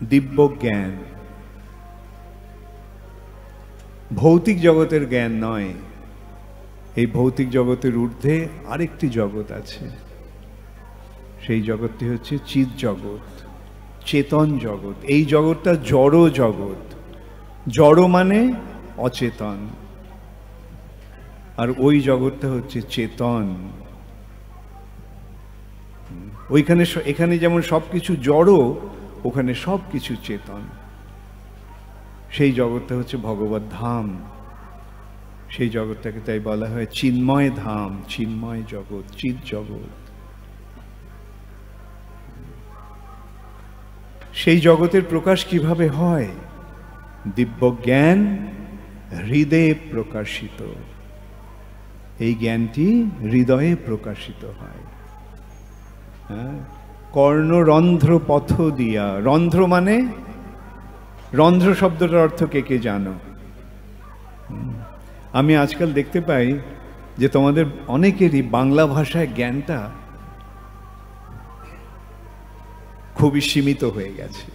দিব্য জ্ঞান, ভৌতিক জগতের জ্ঞান নয়। এই ভৌতিক জগতের ঊর্ধ্বে আরেকটি জগৎ আছে, সেই জগৎটি হচ্ছে চিৎ জগৎ, চেতন জগৎ। এই জগৎটা জড় জগৎ, জড় মানে অচেতন, আর ওই জগৎটা হচ্ছে চেতন। ওইখানে, এখানে যেমন সবকিছু জড়, ওখানে সবকিছু চেতন। সেই জগৎটা হচ্ছে ভগবত ধাম। সেই জগৎটাকে তাই বলা হয় চিন্ময় ধাম, চিন্ময় জগৎ, চিৎ জগৎ। সেই জগতের প্রকাশ কিভাবে হয়? দিব্য জ্ঞান হৃদয়ে প্রকাশিত। এই জ্ঞানটি হৃদয়ে প্রকাশিত হয়। কর্ণরন্ধ্র পথ দিয়া, রন্ধ্র মানে, রন্ধ্র শব্দটার অর্থ কে কে জানো? আমি আজকাল দেখতে পাই যে তোমাদের অনেকেরই বাংলা ভাষায় জ্ঞানটা খুবই সীমিত হয়ে গেছে।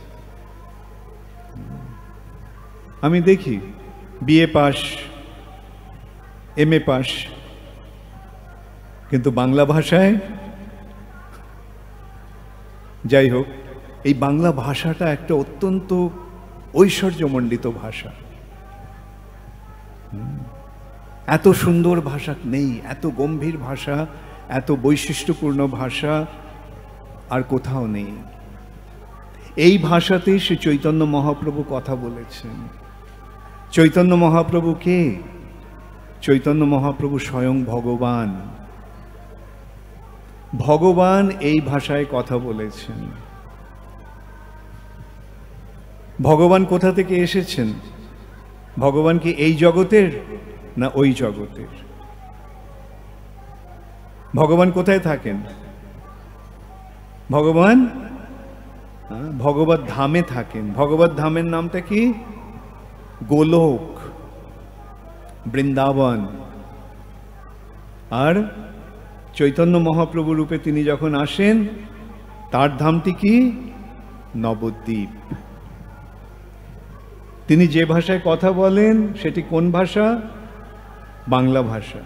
আমি দেখি বিএ পাস, এমএ পাস, কিন্তু বাংলা ভাষায়, যাই হোক, এই বাংলা ভাষাটা একটা অত্যন্ত ঐশ্বর্যমণ্ডিত ভাষা। এত সুন্দর ভাষা নেই, এত গম্ভীর ভাষা, এত বৈশিষ্ট্যপূর্ণ ভাষা আর কোথাও নেই। এই ভাষাতেই শ্রী চৈতন্য মহাপ্রভু কথা বলেছেন। চৈতন্য মহাপ্রভু কে? চৈতন্য মহাপ্রভু স্বয়ং ভগবান। ভগবান এই ভাষায় কথা বলেছেন। ভগবান কোথা থেকে এসেছেন? ভগবান কি এই জগতের না ওই জগতের? ভগবান কোথায় থাকেন? ভগবান ভগবত ধামে থাকেন। ভগবত ধামের নামটা কি? গোলোক, বৃন্দাবন। আর চৈতন্য মহাপ্রভু রূপে তিনি যখন আসেন, তার ধামটি কি? নবদ্বীপ। তিনি যে ভাষায় কথা বলেন সেটি কোন ভাষা? বাংলা ভাষা।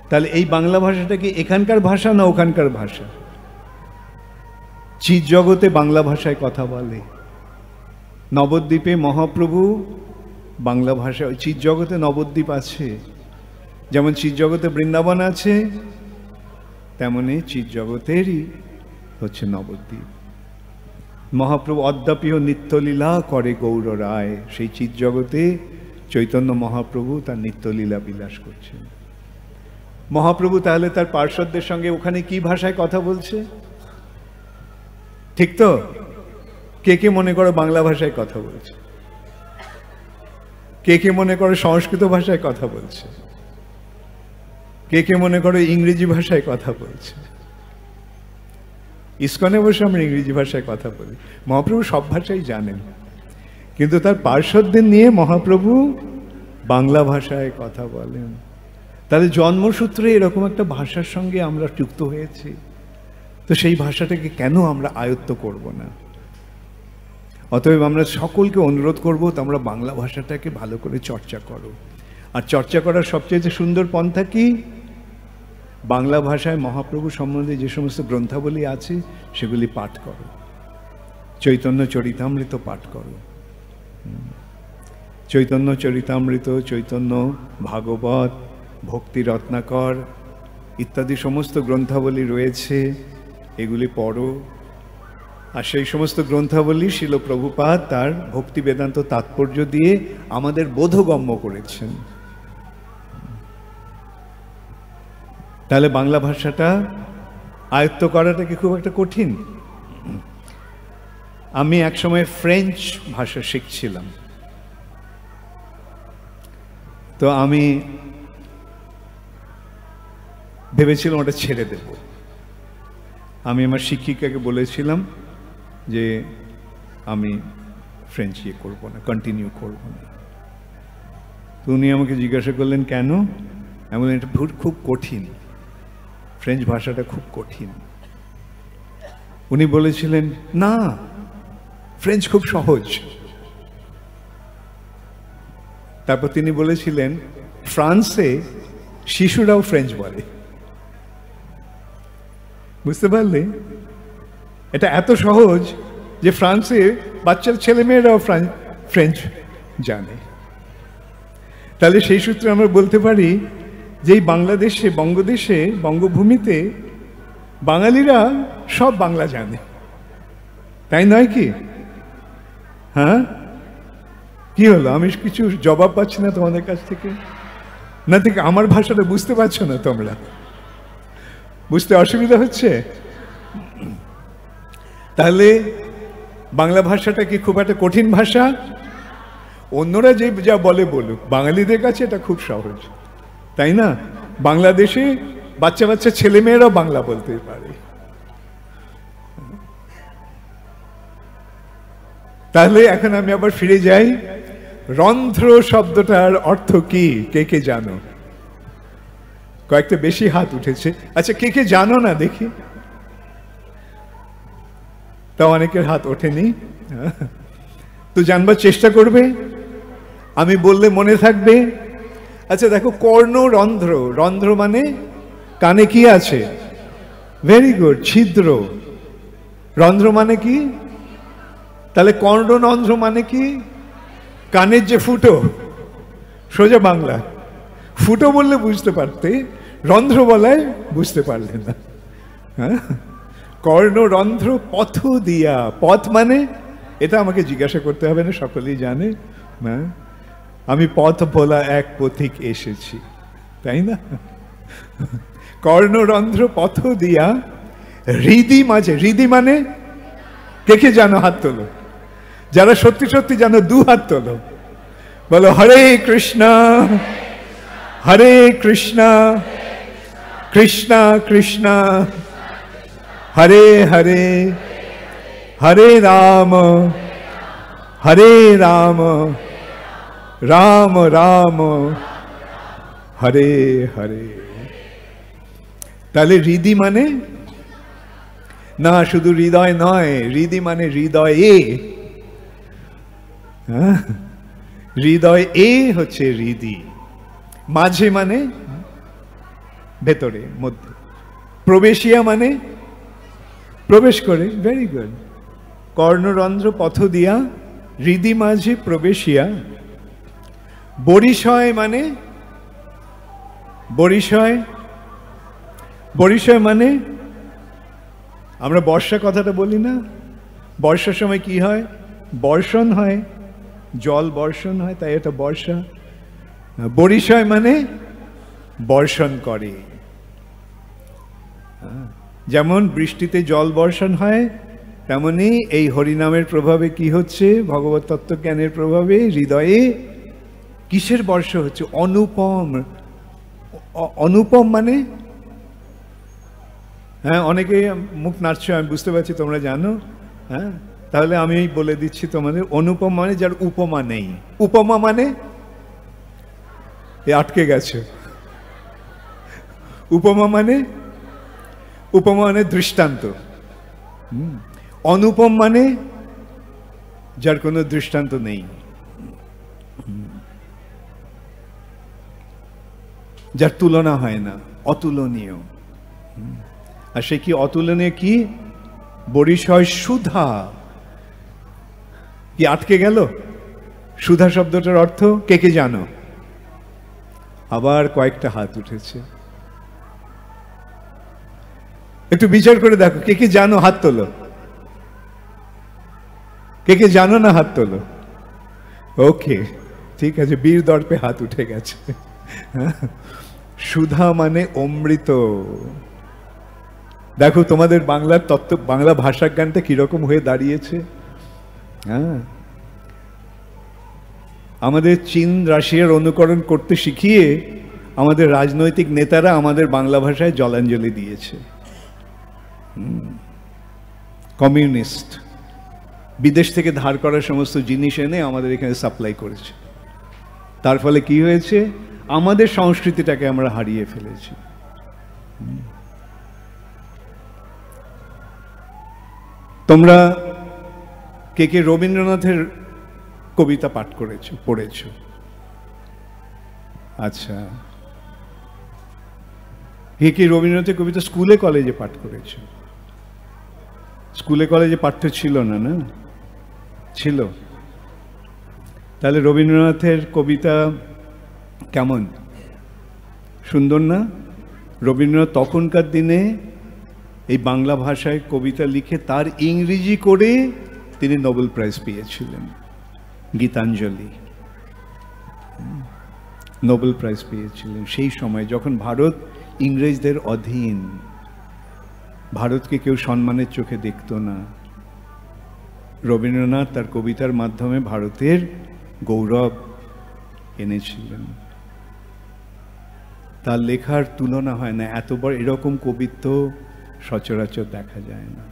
তাহলে এই বাংলা ভাষাটা কি এখানকার ভাষা না ওখানকার ভাষা? চিৎ জগতে বাংলা ভাষায় কথা বলে, নবদ্বীপে মহাপ্রভু বাংলা ভাষা। চিৎ জগতে নবদ্বীপ আছে, যেমন চিৎ জগতে বৃন্দাবন আছে, তেমনি চিৎ জগতেরই হচ্ছে নবদ্বীপ। মহাপ্রভু অদ্যাপিও নিত্যলীলা করে গৌর রায়। সেই চিৎ জগতে চৈতন্য মহাপ্রভু তার নিত্যলীলা বিলাস করছেন। মহাপ্রভু তাহলে তার পার্শ্বদের সঙ্গে ওখানে কি ভাষায় কথা বলছে? ঠিক তো? কে কে মনে করো বাংলা ভাষায় কথা বলছে? কে কে মনে করো সংস্কৃত ভাষায় কথা বলছে? কে কে মনে করো ইংরেজি ভাষায় কথা বলছে? ইস্কনে বসে আমরা ইংরেজি ভাষায় কথা বলি। মহাপ্রভু সব ভাষাই জানেন, কিন্তু তার পার্শ্বদের নিয়ে মহাপ্রভু বাংলা ভাষায় কথা বলেন। তাহলে জন্মসূত্রে এরকম একটা ভাষার সঙ্গে আমরা যুক্ত হয়েছি, তো সেই ভাষাটাকে কেন আমরা আয়ত্ত করব না? অতএব আমরা সকলকে অনুরোধ করব, তোমরা বাংলা ভাষাটাকে ভালো করে চর্চা করো। আর চর্চা করার সবচেয়ে সুন্দর পন্থা কি? বাংলা ভাষায় মহাপ্রভু সম্বন্ধে যে সমস্ত গ্রন্থাবলী আছে সেগুলি পাঠ করো। চৈতন্য চরিতামৃত পাঠ করো। চৈতন্য চরিতামৃত, চৈতন্য ভাগবত, ভক্তি রত্নাকর ইত্যাদি সমস্ত গ্রন্থাবলী রয়েছে, এগুলি পড়ো। আর সেই সমস্ত গ্রন্থাবলী শিল প্রভুপাদ তার ভক্তি বেদান্ত তাৎপর্য দিয়ে আমাদের বোধগম্য করেছেন। তাহলে বাংলা ভাষাটা আয়ত্ত করাটা কি খুব একটা কঠিন? আমি একসময় ফ্রেঞ্চ ভাষা শিখছিলাম, তো আমি ভেবেছিলাম ওটা ছেড়ে দেব। আমি আমার শিক্ষিকাকে বলেছিলাম যে আমি ফ্রেঞ্চ করবো না, কন্টিনিউ করবো না। তো উনি আমাকে জিজ্ঞাসা করলেন কেন? এমন এটা খুব কঠিন, ফ্রেঞ্চ ভাষাটা খুব কঠিন। উনি বলেছিলেন না, ফ্রেঞ্চ খুব সহজ। তারপর তিনি বলেছিলেন ফ্রান্সে শিশুরাও ফ্রেঞ্চ বলে। বুঝতে পারলে? এটা এত সহজ যে ফ্রান্সে বাচ্চার ছেলেমেয়েরাও ফ্রেঞ্চ জানে। তাহলে সেই সূত্রে আমরা বলতে পারি যে এই বাংলাদেশে, বঙ্গদেশে, বঙ্গভূমিতে বাঙালিরা সব বাংলা জানে, তাই নয় কি? হ্যাঁ, কি হলো? আমি কিছু জবাব পাচ্ছি না তোমাদের কাছ থেকে, না থেকে আমার ভাষাটা বুঝতে পারছো না তোমরা? বুঝতে অসুবিধা হচ্ছে? তাহলে বাংলা ভাষাটা কি খুব একটা কঠিন ভাষা? অন্যরা যে যা বলে বলুক, বাঙালিদের কাছে এটা খুব সহজ, তাই না? বাংলাদেশে বাচ্চা বাচ্চা ছেলেমেয়েরাও বাংলা বলতে পারে। তাহলে এখন আমি আবার ফিরে যাই, রন্ধ্র শব্দটার অর্থ কি? কে কে জানো? কয়েকটা বেশি হাত উঠেছে। আচ্ছা, কে কে জানো না দেখি? তা অনেকের হাত ওঠেনি। তো জানবার চেষ্টা করবে, আমি বললে মনে থাকবে। আচ্ছা দেখো, কর্ণরন্ধ্র, রন্ধ্র মানে কানে কি আছে? ভেরি গুড, ছিদ্র। রন্ধ্র মানে কি? তাহলে কর্ণরন্ধ্র মানে কি? কানের যে ফুটো, সোজা বাংলা। ফুটো বললে বুঝতে পারতে, রন্ধ্র বলায় বুঝতে পারলে না। হ্যাঁ, কর্ণরন্ধ্র পথ দিয়া। পথ মানে, এটা আমাকে জিজ্ঞাসা করতে হবে না, সকলেই জানে। হ্যাঁ, আমি পথ বলা এক পথিক এসেছি, তাই না? কর্ণরন্ধ্র পথ দিয়া হৃদি মাঝে। হৃদি মানে কে কে জানো? হাত তোলো। যারা সত্যি সত্যি জানো দু হাত তোলো, বলো হরে কৃষ্ণ হরে কৃষ্ণ কৃষ্ণ কৃষ্ণ হরে হরে হরে রাম রাম রাম হরে হরে। তাহলে হৃদি মানে না শুধু হৃদয় নয়, হৃদি মানে হৃদয়ে। হৃদয় এ হচ্ছে হৃদি। মাঝে মানে ভেতরে, মধ্যে। প্রবেশিয়া মানে প্রবেশ করে। Very good. কর্ণরন্ধ্র পথ দিয়া হৃদি মাঝে প্রবেশিয়া। বরিশয় মানে, বরিশয়, বরিশয় মানে আমরা বর্ষা কথাটা বলি না? বর্ষার সময় কি হয়? বর্ষণ হয়, জল বর্ষণ হয়, তাই এটা বর্ষা। বরিশয় মানে বর্ষণ করে। যেমন বৃষ্টিতে জল বর্ষণ হয়, তেমনি এই হরিনামের প্রভাবে কি হচ্ছে? ভগবত তত্ত্বজ্ঞানের প্রভাবে হৃদয়ে কিসের বর্ষা হচ্ছে? অনুপম। অনুপম মানে, হ্যাঁ, অনেকে মুখ নাড়ছ, আমি বুঝতে পারছি তোমরা জানো। হ্যাঁ, তাহলে আমি বলে দিচ্ছি তোমাদের, অনুপম মানে যার উপমা নেই। উপমা মানে আটকে গেছে। উপমা মানে, উপমা মানে দৃষ্টান্ত। অনুপম মানে যার কোনো দৃষ্টান্ত নেই, যার তুলনা হয় না, অতুলনীয়। আর সে কি অতুলনীয়? কি? বরিশয় সুধা। কি আটকে গেল? সুধা শব্দটার অর্থ কে কে জানো? আবার কয়েকটা হাত উঠেছে। একটু বিচার করে দেখো, কে কে জানো? হাত তোলো। কে কে জানো না? হাত তোলো। ওকে, ঠিক আছে, বীর দর্পে হাত উঠে গেছে। সুধা মানে অমৃত। দেখো তোমাদের বাংলার তত্ত্ব, বাংলা ভাষা জ্ঞানটা কিরকম হয়ে দাঁড়িয়েছে। হ্যাঁ, আমাদের চীন রাশিয়ার অনুকরণ করতে শিখিয়ে আমাদের রাজনৈতিক নেতারা আমাদের বাংলা ভাষায় জলাঞ্জলি দিয়েছে। কমিউনিস্ট বিদেশ থেকে ধার করা সমস্ত জিনিস এনে আমাদের এখানে সাপ্লাই করেছে। তার ফলে কি হয়েছে? আমাদের সংস্কৃতিটাকে আমরা হারিয়ে ফেলেছি। তোমরা কে কে রবীন্দ্রনাথের কবিতা পাঠ করেছো, পড়েছো? আচ্ছা, কে কে রবীন্দ্রনাথের কবিতা স্কুলে কলেজে পাঠ করেছো? স্কুলে কলেজে পাঠ্য ছিল না, না ছিল? তাহলে রবীন্দ্রনাথের কবিতা কেমন, সুন্দর না? রবীন্দ্রনাথ তখনকার দিনে এই বাংলা ভাষায় কবিতা লিখে তার ইংরেজি করে তিনি নোবেল প্রাইজ পেয়েছিলেন। গীতাঞ্জলি নোবেল প্রাইজ পেয়েছিলেন সেই সময় যখন ভারত ইংরেজদের অধীন, ভারতকে কেউ সম্মানের চোখে দেখত না। রবীন্দ্রনাথ তার কবিতার মাধ্যমে ভারতের গৌরব এনেছিলেন। তার লেখার তুলনা হয় না, এত বড় এরকম কবিত্ব সচরাচর দেখা যায় না।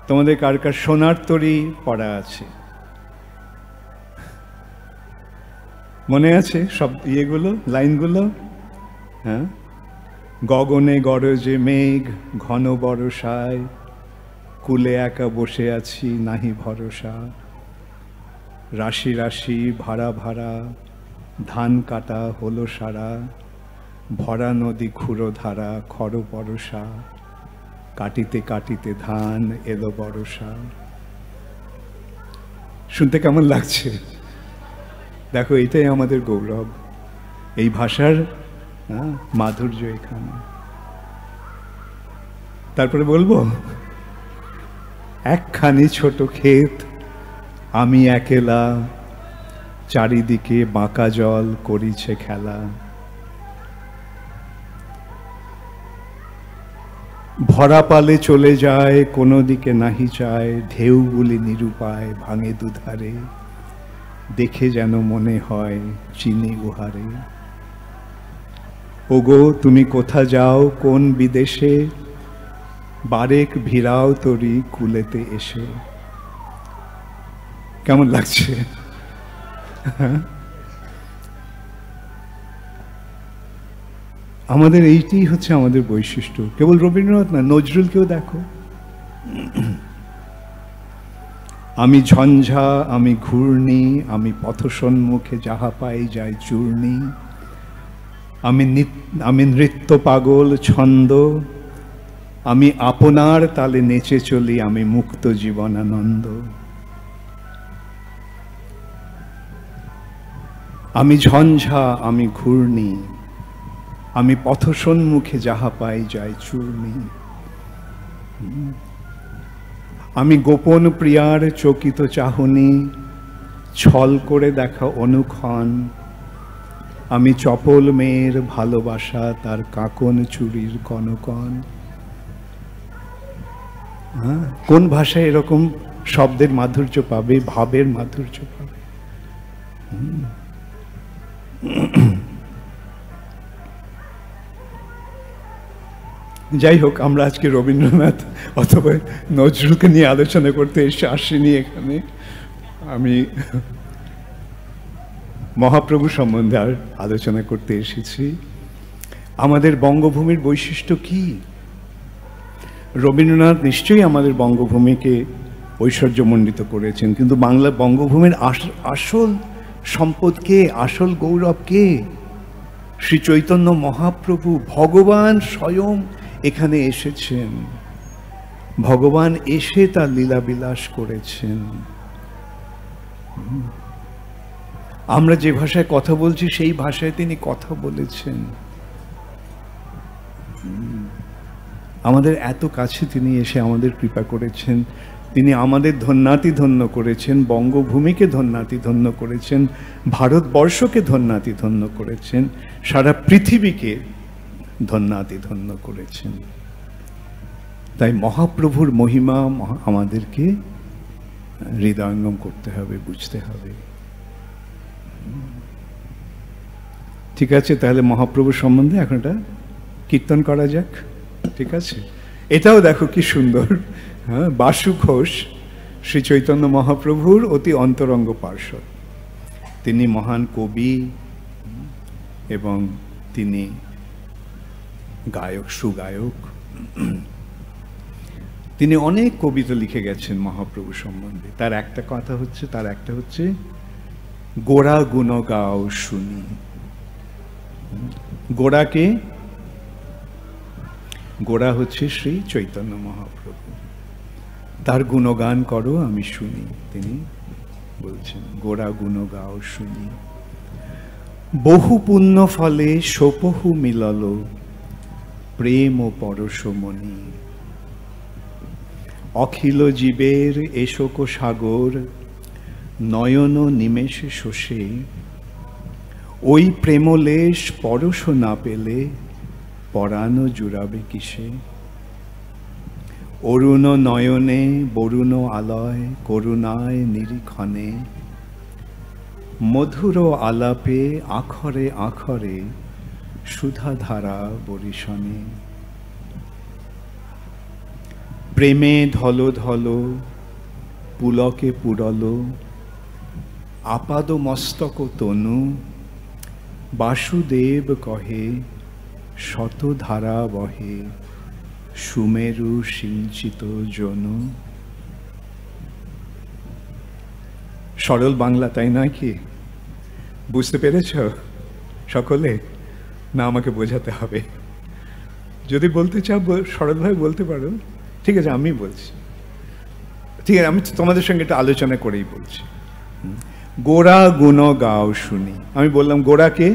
তোমাদের কার কার সোনার তরী পড়া আছে? মনে আছে সব ইয়েগুলো, লাইনগুলো? হ্যাঁ, গগনে গরজে মেঘ ঘন বরষায়, কুলে একা বসে আছি নাহি ভরসা, রাশি রাশি ভাড়া ভাড়া ধান কাটা হলো সারা, ভরা নদী ক্ষুরো ধারা খর বরষা, কাটিতে কাটিতে ধান এলো বরষা। শুনতে কেমন লাগছে? দেখো, এটাই আমাদের গৌরব, এই ভাষার মাধুর্য এখানে। তারপরে বলবো, একখানি ছোট ক্ষেত আমি একেলা, চারিদিকে বাঁকা জল করিছে খেলা, ভরা পালে চলে যায় কোনো দিকে নাহি চায়, ঢেউগুলি নিরুপায় ভাঙে দুধারে, দেখে যেন মনে হয় চিনি উহারে। ওগো তুমি কোথা যাও কোন বিদেশে, বারেক ভিড়াও তরি কুলেতে এসে। কেমন লাগছে? আমাদের এইটাই হচ্ছে আমাদের বৈশিষ্ট্য। কেবল রবীন্দ্রনাথ না, নজরুলকেও দেখো। আমি ঝঞ্ঝা আমি ঘূর্ণি, আমি পথসন্মুখে যাহা পাই যাই চূর্ণি, আমি নৃত্য পাগল ছন্দ, আমি আপনার তালে নেচে চলি, আমি মুক্ত জীবনানন্দ। আমি ঝঞ্ঝা আমি ঘূর্ণি, আমি পথসন্মুখে যাহা পাই যাই চূর্ণি, আমি গোপন প্রিয়ার চকিত চাহনি, ছল করে দেখা অনুক্ষণ, আমি চপল মেয়ের ভালোবাসা তার কাকন চুরির কনকন। কোন ভাষায় এরকম শব্দের মাধুর্য পাবে, ভাবের মাধুর্য পাবে? যাই হোক, আমরা আজকে রবীন্দ্রনাথ অথবা নজরুলকে নিয়ে আলোচনা করতে আসিনি এখানে। আমি মহাপ্রভু সম্বন্ধে আর আলোচনা করতে এসেছি। আমাদের বঙ্গভূমির বৈশিষ্ট্য কি? রবীন্দ্রনাথ নিশ্চয়ই আমাদের বঙ্গভূমিকে ঐশ্বর্যমণ্ডিত করেছেন, কিন্তু বাংলা বঙ্গভূমির আসল সম্পদকে, আসল গৌরবকে শ্রী চৈতন্য মহাপ্রভু, ভগবান স্বয়ং এখানে এসেছেন, ভগবান এসে তার লীলাবিলাস করেছেন। আমরা যে ভাষায় কথা বলছি সেই ভাষায় তিনি কথা বলেছেন। আমাদের এত কাছে তিনি এসে আমাদের কৃপা করেছেন, তিনি আমাদের ধন্যাতি ধন্য করেছেন, বঙ্গভূমিকে ধন্যাতি ধন্য করেছেন, ভারতবর্ষকে ধন্যাতি ধন্য করেছেন, সারা পৃথিবীকে ধন্যাতি ধন্য করেছেন। তাই মহাপ্রভুর মহিমা আমাদেরকে হৃদয়ঙ্গম করতে হবে, বুঝতে হবে। ঠিক আছে, তাহলে মহাপ্রভুর সম্বন্ধে এখন এটা কীর্তন করা যাক। ঠিক আছে, এটাও দেখো কি সুন্দর। হ্যাঁ, বাসু ঘোষ শ্রী চৈতন্য মহাপ্রভুর অতি অন্তরঙ্গ পার্শ্বদ। তিনি মহান কবি এবং তিনি গায়ক, সুগায়ক। তিনি অনেক কবিতা লিখে গেছেন মহাপ্রভু সম্বন্ধে। তার একটা হচ্ছে গোড়া গুণ গাও শুনি। গোড়াকে, গোড়া হচ্ছে শ্রী চৈতন্য মহাপ্রভু, তার গুণগান করো আমি শুনি। তিনি বলছেন গোড়া গুণ গাও শুনি। বহু পুণ্য ফলে সোপহু মিলল প্রেম ও পরশমণি। অখিল জীবের এশোক সাগর নয়ন নিমেষে শোষে। ওই প্রেমলেশ পরশ না পেলে পরাণ জুড়াবে কিসে। অরুণ নয়নে বরুণ আলয় করুণায় নিরীক্ষণে। মধুর আলাপে আখরে আখরে সুধাধারা বরিশনে। প্রেমে ধল ধল পুলকে পুরল আপাদ মস্তক তনু। বাসুদেব কহে শতধারা বহে সুমেরু সিঞ্চিত জনু। সরল বাংলা, তাই নয় কি? বুঝতে পেরেছ সকলে? না আমাকে বোঝাতে হবে? যদি বলতে চাও সরলভাবে বলতে পারো, ঠিক আছে আমি বলছি। ঠিক আছে, আমি তোমাদের সঙ্গে একটা আলোচনা করেই বলছি। গোড়া গুণ গাও শুনি। আমি বললাম গোড়াকে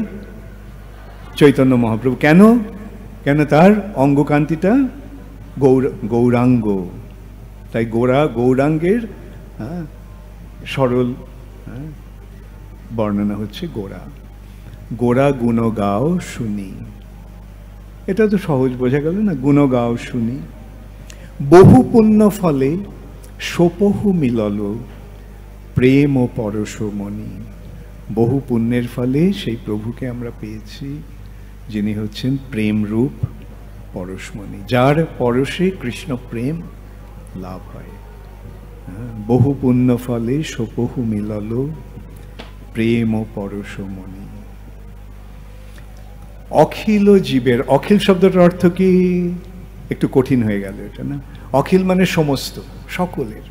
চৈতন্য মহাপ্রভু। কেন? কেন? তার অঙ্গকান্তিটা গৌরাঙ্গ, তাই গোড়া গৌরাঙ্গের সরল বর্ণনা হচ্ছে গোড়া। গোড়া গুণ গাও শুনি, এটা তো সহজ বোঝা গেল না? গুণ গাও শুনি। বহু পুণ্য ফলে সোপহু মিলল প্রেম ও পরশমণি। বহু পুণ্যের ফলে সেই প্রভুকে আমরা পেয়েছি, যিনি হচ্ছেন প্রেমরূপ পরশমণি, যার পরশে কৃষ্ণ প্রেম লাভ হয়। বহু পুণ্য ফলে সোপহু মিলল প্রেম ও পরশমণি। অখিল জীবের, অখিল শব্দটার অর্থ কি? একটু কঠিন হয়ে গেল এটা, না? অখিল মানে সমস্ত, সকলের।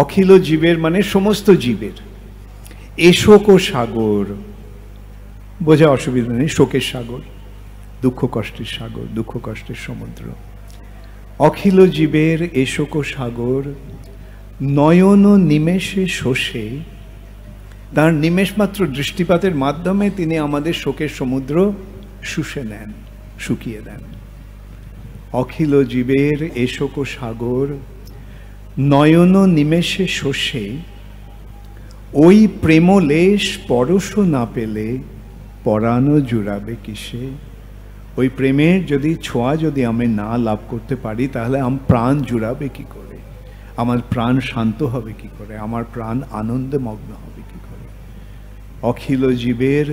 অখিল জীবের মানে সমস্ত জীবের। এশোক সাগর, বোঝা অসুবিধা নেই। শোকের সাগর, দুঃখ কষ্টের সাগর, দুঃখ কষ্টের সমুদ্র। অখিল জীবের এশোক সাগর নয়ন নিমেষে শোষে। তার নিমেষ মাত্র দৃষ্টিপাতের মাধ্যমে তিনি আমাদের শোকের সমুদ্র শুষে নেন, শুকিয়ে দেন। অখিল জীবের এশোক সাগর নয়ন নিমেষে শোষে। ওই প্রেমলেশ পরশ না পেলে পরাণ জুড়াবে কিসে। ওই প্রেমের যদি ছোঁয়া যদি আমি না লাভ করতে পারি, তাহলে আমার প্রাণ জুড়াবে কি করে? আমার প্রাণ শান্ত হবে কি করে? আমার প্রাণ আনন্দে মগ্ন হবে কি করে? অখিল জীবের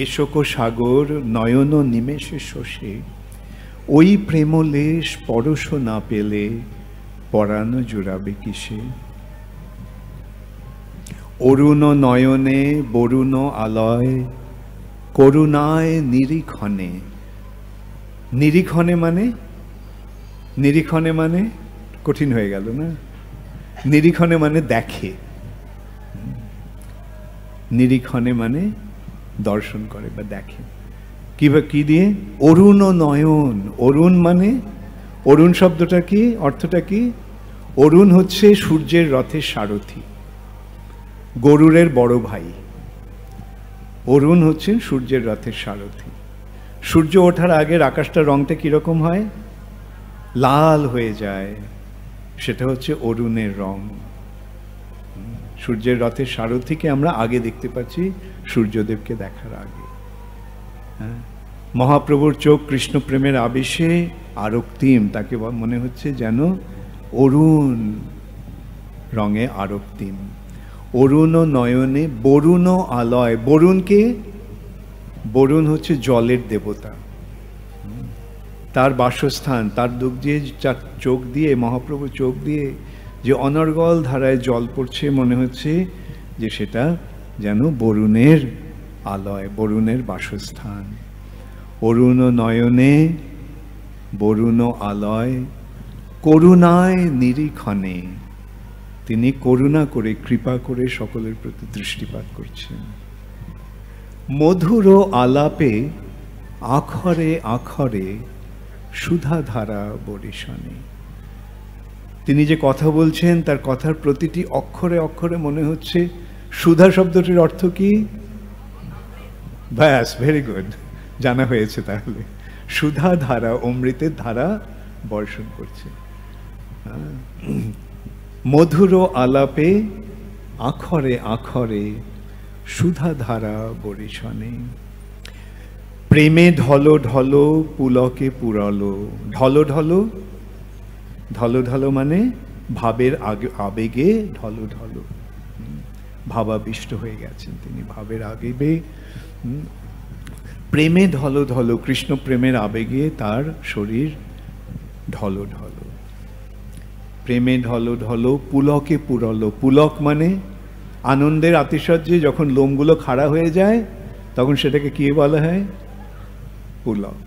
এশোক সাগর নয়ন নিমেষে শোষে। ওই প্রেমলেশ পরশ না পেলে পরাণ জুড়াবে কিসে। অরুণ নয়নে বরুণ আলয় করুণায় নিরীক্ষণে। নিরীক্ষণে মানে, নিরীক্ষণে মানে কঠিন হয়ে গেল না? নিরীক্ষণে মানে দেখে, নিরীক্ষণে মানে দর্শন করে বা দেখে। কি দিয়ে? অরুণ নয়ন। অরুণ মানে, অরুণ শব্দটা কি, অর্থটা কি? অরুণ হচ্ছে সূর্যের রথের সারথি, গরুরের বড় ভাই। অরুণ হচ্ছেন সূর্যের রথের সারথি। সূর্য ওঠার আগের আকাশটার রংটা কিরকম হয়? লাল হয়ে যায়, সেটা হচ্ছে অরুণের রং। সূর্যের রথের সারথিকে আমরা আগে দেখতে পাচ্ছি, সূর্যদেবকে দেখার আগে। মহাপ্রভুর চোখ কৃষ্ণ প্রেমের আবেশে আরক্তিম, তাকে মনে হচ্ছে যেন অরুণ রঙে আরক্তিম। অরুণ নয়নে বরুণ আলয়। বরুণকে, বরুণ হচ্ছে জলের দেবতা, তার বাসস্থান। তার দুঃখ দিয়ে, চোখ দিয়ে, মহাপ্রভু চোখ দিয়ে যে অনর্গল ধারায় জল পড়ছে, মনে হচ্ছে যে সেটা যেন বরুণের আলয়, বরুণের বাসস্থান। অরুণ নয়নে বরুণ আলয় করুণায় নিরীক্ষণে, তিনি করুণা করে কৃপা করে সকলের প্রতি দৃষ্টিপাত করছেন। মধুর আলাপে আখরে আখরে সুধাধারা বরিশানে, তিনি যে কথা বলছেন তার কথার প্রতিটি অক্ষরে অক্ষরে মনে হচ্ছে সুধা শব্দটির অর্থ কি? ব্যাস, ভেরি গুড, জানা হয়েছে তাহলে। সুধা ধারা, অমৃতের ধারা বর্ষণ করছে। মধুর আলাপে আখরে আখরে সুধা ধারা বরিশানে, প্রেমে ঢলো ঢলো পুলকে পুরলো। ঢলো ঢলো, ঢলো ঢলো মানে ভাবের আবেগে ঢলো ঢলো, ভাবাবিষ্ট হয়ে গেছেন তিনি ভাবের আবেগে। প্রেমে ঢলো ঢলো, কৃষ্ণ প্রেমের আবেগে তার শরীর ঢলো ঢলো। প্রেমে ঢলো ঢলো পুলকে পুরলো। পুলক মানে আনন্দের আতিশয্যে যখন লোমগুলো খাড়া হয়ে যায় তখন সেটাকে কি বলা হয়? পুলক।